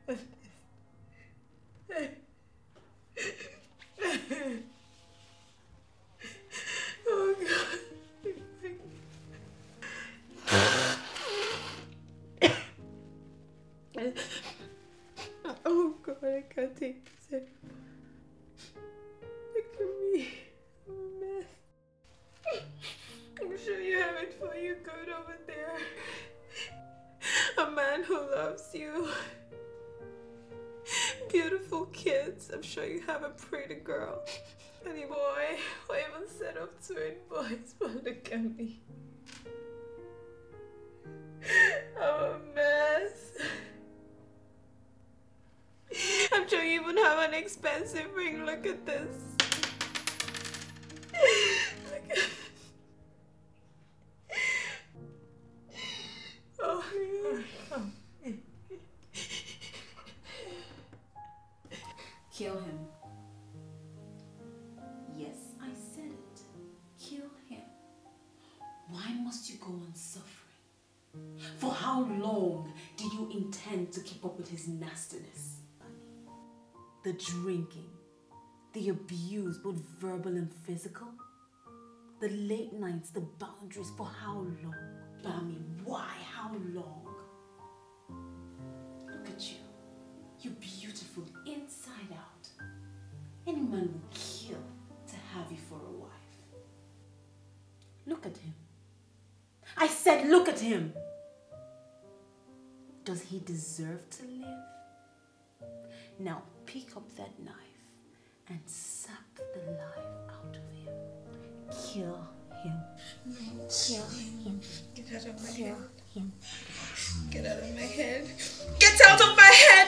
Oh God. Oh God, I can't take this anymore. Look at me. I'm a mess. I'm sure you have it for you good over there. A man who loves you. Beautiful kids. I'm sure you have a pretty girl. Any boy or even set up twin boys, but look at me. I'm a mess. I'm sure you even have an expensive ring. Look at this. Look at this. Oh my God. Kill him. Yes, I said it. Kill him. Why must you go on suffering? For how long do you intend to keep up with his nastiness? The drinking, the abuse, both verbal and physical, the late nights, the boundaries, for how long? Bami, why? How long? Look at you. You're beautiful inside out. Any man will kill to have you for a wife. Look at him. I said look at him. Does he deserve to live? Now pick up that knife and sap the life out of him. Kill him. Kill him. Get out of my Kill head. him. Get out of my head. Get out of my head!